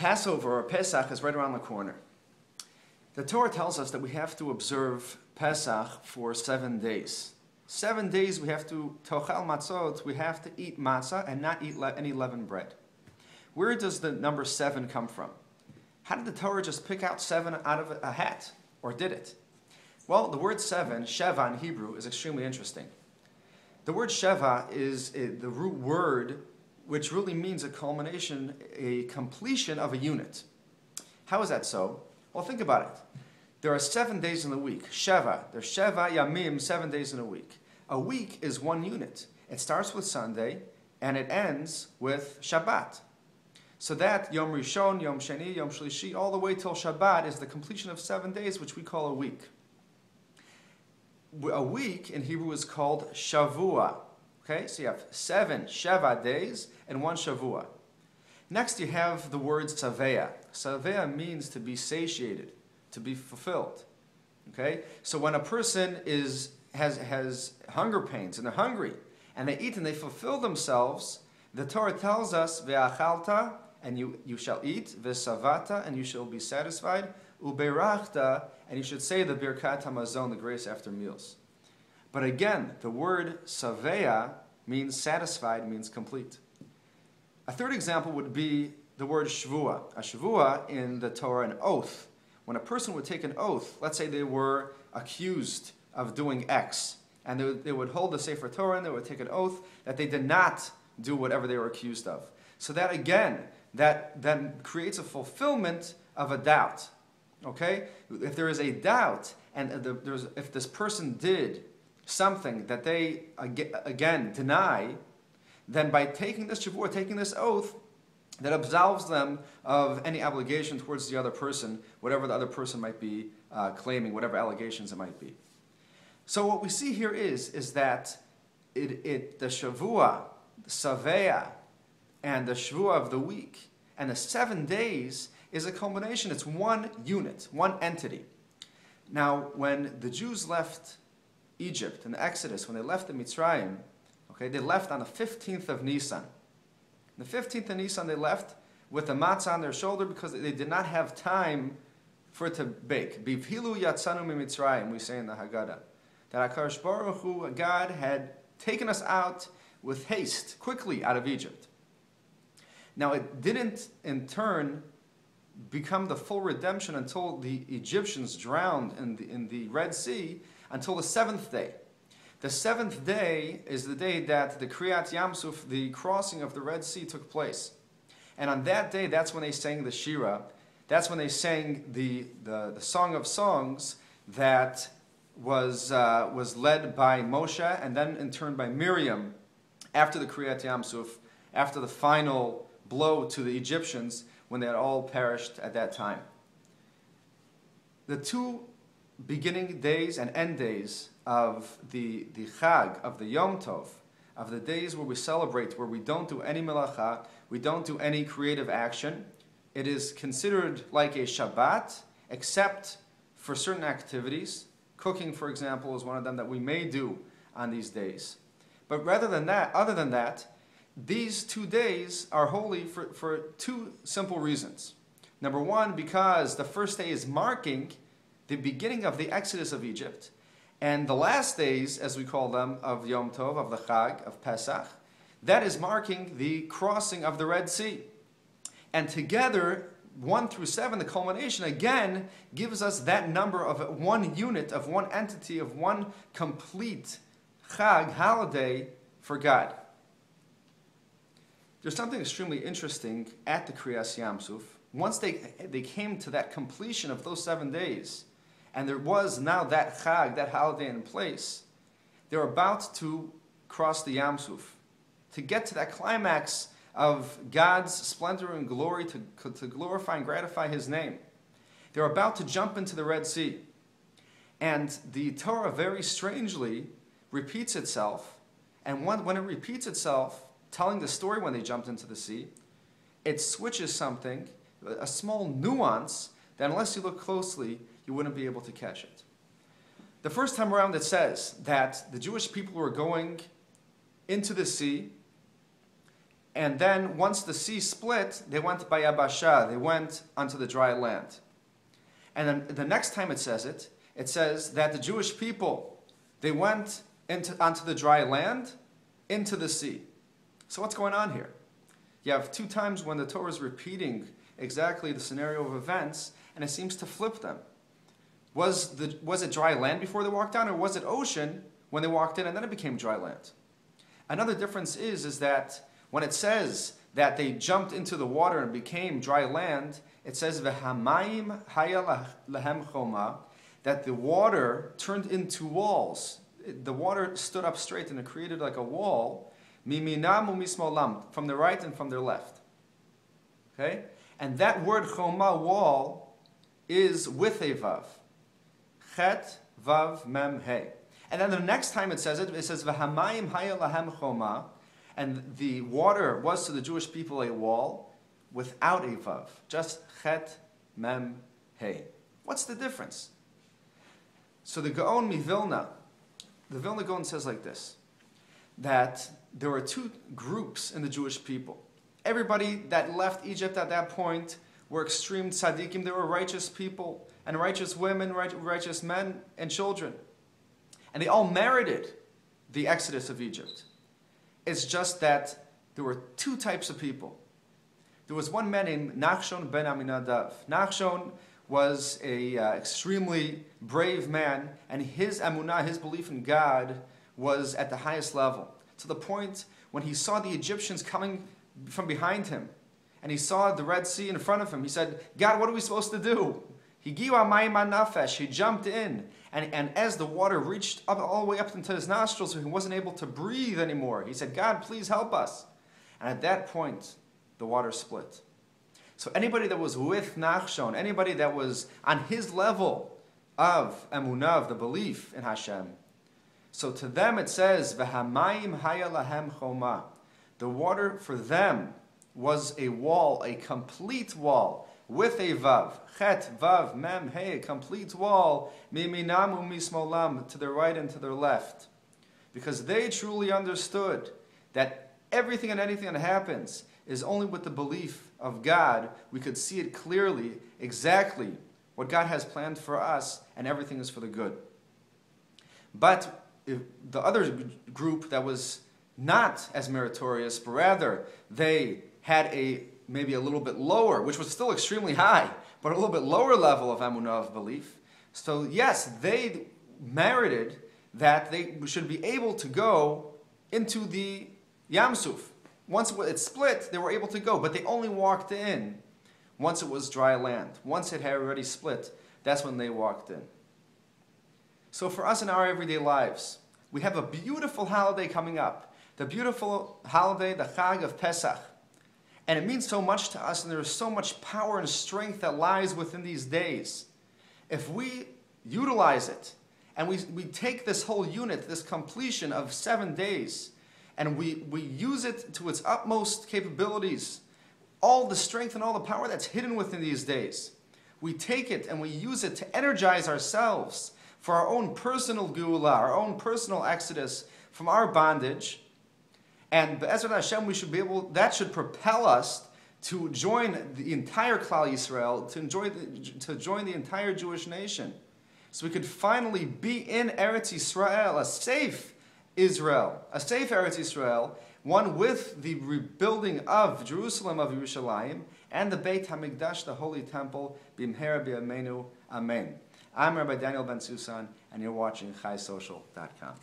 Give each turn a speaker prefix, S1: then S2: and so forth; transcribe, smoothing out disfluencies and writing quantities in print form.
S1: Passover or Pesach is right around the corner. The Torah tells us that we have to observe Pesach for 7 days. 7 days we have to tochal matzot, we have to eat matzah and not eat any leavened bread. Where does the number 7 come from? How did the Torah just pick out 7 out of a hat? Or did it? Well, the word 7, sheva in Hebrew, is extremely interesting. The word sheva is the root word which really means a culmination, a completion of a unit. How is that so? Well, think about it. There are 7 days in the week. Sheva. There's sheva yamim, 7 days in a week. A week is one unit. It starts with Sunday and it ends with Shabbat. So that Yom Rishon, Yom Sheni, Yom Shlishi, all the way till Shabbat is the completion of 7 days, which we call a week. A week in Hebrew is called Shavua. Okay, so you have 7 Sheva days and 1 Shavua. Next you have the word Saveya. Saveya means to be satiated, to be fulfilled. Okay, so when a person has hunger pains and they're hungry and they eat and they fulfill themselves, the Torah tells us ve'achalta, and you shall eat, ve'savata, and you shall be satisfied, uberachta, and you should say the birkat hamazon, the grace after meals. But again, the word saveya means satisfied, means complete. A third example would be the word shvua. A shvua in the Torah, an oath. When a person would take an oath, let's say they were accused of doing X, and they would hold the Sefer Torah and they would take an oath that they did not do whatever they were accused of. So that again, that then creates a fulfillment of a doubt. Okay? If there is a doubt, and if this person did something that they again deny, then by taking this shavua, taking this oath, that absolves them of any obligation towards the other person, whatever the other person might be claiming, whatever allegations it might be. So what we see here is that the shavua, the saveya, and the shvua of the week, and the 7 days is a combination. It's one unit, one entity. Now, when the Jews left Egypt in the Exodus, when they left the Mitzrayim, okay, they left on the 15th of Nisan. The 15th of Nisan they left with the matzah on their shoulder because they did not have time for it to bake. Bivhilu yatzanu miMitzrayim, we say in the Haggadah. That HaKadosh Baruch Hu, God, had taken us out with haste, quickly out of Egypt. Now it didn't in turn become the full redemption until the Egyptians drowned in the Red Sea until the 7th day. The 7th day is the day that the Kriyat Yamsuf, the crossing of the Red Sea, took place. And on that day, that's when they sang the Shira. That's when they sang the Song of Songs that was led by Moshe and then in turn by Miriam after the Kriyat Yamsuf, after the final blow to the Egyptians when they had all perished at that time. The 2 beginning days and end days of the Chag, of the Yom Tov, of the days where we celebrate, where we don't do any melacha, we don't do any creative action, it is considered like a Shabbat, except for certain activities. Cooking, for example, is one of them that we may do on these days. But other than that, these 2 days are holy for 2 simple reasons. Number one, because the first day is marking the beginning of the exodus of Egypt, and the last days, as we call them, of Yom Tov, of the Chag, of Pesach, that is marking the crossing of the Red Sea. And together, 1 through 7, the culmination, again, gives us that number of one unit, of one entity, of one complete Chag, holiday for God. There's something extremely interesting at the Kriyas Yamsuf. Once they came to that completion of those 7 days, and there was now that Chag, that holiday in place, they're about to cross the Yamsuf, to get to that climax of God's splendor and glory, to glorify and gratify His name. They're about to jump into the Red Sea. And the Torah very strangely repeats itself, and when it repeats itself, telling the story when they jumped into the sea, it switches something, a small nuance, that unless you look closely, you wouldn't be able to catch it. The first time around it says that the Jewish people were going into the sea, And then once the sea split, they went by Yabasha, they went onto the dry land. And then the next time it says that the Jewish people, they went onto the dry land, into the sea. So what's going on here? You have two times when the Torah is repeating exactly the scenario of events, and it seems to flip them. Was it dry land before they walked down, or was it ocean when they walked in and then it became dry land? Another difference is that when it says that they jumped into the water and became dry land, it says V'hamayim haya lahem choma, that the water turned into walls. The water stood up straight and it created like a wall, miminam umismolam, from the right and from their left. Okay? And that word choma, wall, is with a vav. Chet, vav, mem, he. And then the next time it says V'hamayim haya lahem choma, and the water was to the Jewish people a wall without a vav. Just chet, mem, he. What's the difference? So the Gaon Mivilna, the Vilna Gaon says like this, that there were two groups in the Jewish people. Everybody that left Egypt at that point were extreme tzaddikim. They were righteous people and righteous women, righteous men and children. And they all merited the exodus of Egypt. It's just that there were two types of people. There was one man named Nachshon ben Aminadav. Nachshon was a extremely brave man, and his emunah, his belief in God, was at the highest level. To the point when he saw the Egyptians coming from behind him, and he saw the Red Sea in front of him, he said, God, what are we supposed to do? He jumped in, and as the water reached up all the way up into his nostrils, so he wasn't able to breathe anymore, he said, God, please help us. And at that point, the water split. So anybody that was with Nachshon, anybody that was on his level of emunah, of the belief in Hashem, so to them it says, V'hamayim haya lahem choma. The water for them was a wall, a complete wall, with a vav, chet, vav, mem, hey, a complete wall, miminam umismolam, to their right and to their left. Because they truly understood that everything and anything that happens is only with the belief of God. We could see it clearly, exactly what God has planned for us, and everything is for the good. But the other group that was not as meritorious, but rather they had maybe a little bit lower, which was still extremely high, but a little bit lower level of emunah, of belief. So yes, they merited that they should be able to go into the Yam Suf. Once it split, they were able to go, but they only walked in once it was dry land. Once it had already split, that's when they walked in. So for us in our everyday lives, we have a beautiful holiday coming up. The beautiful holiday, the Chag of Pesach. And it means so much to us, and there is so much power and strength that lies within these days. If we utilize it, and we take this whole unit, this completion of 7 days, and we use it to its utmost capabilities, all the strength and all the power that's hidden within these days, we take it and we use it to energize ourselves for our own personal geula, our own personal exodus from our bondage. And Be'ezrat Hashem, we should be able, that should propel us to join the entire Klal Yisrael, to join the entire Jewish nation. So we could finally be in Eretz Yisrael, a safe Israel, a safe Eretz Yisrael, one with the rebuilding of Jerusalem, of Yerushalayim, and the Beit HaMikdash, the Holy Temple, B'imhera b'yameinu, Amen. I'm Rabbi Daniel Ben Susan, and you're watching ChaiSocial.com.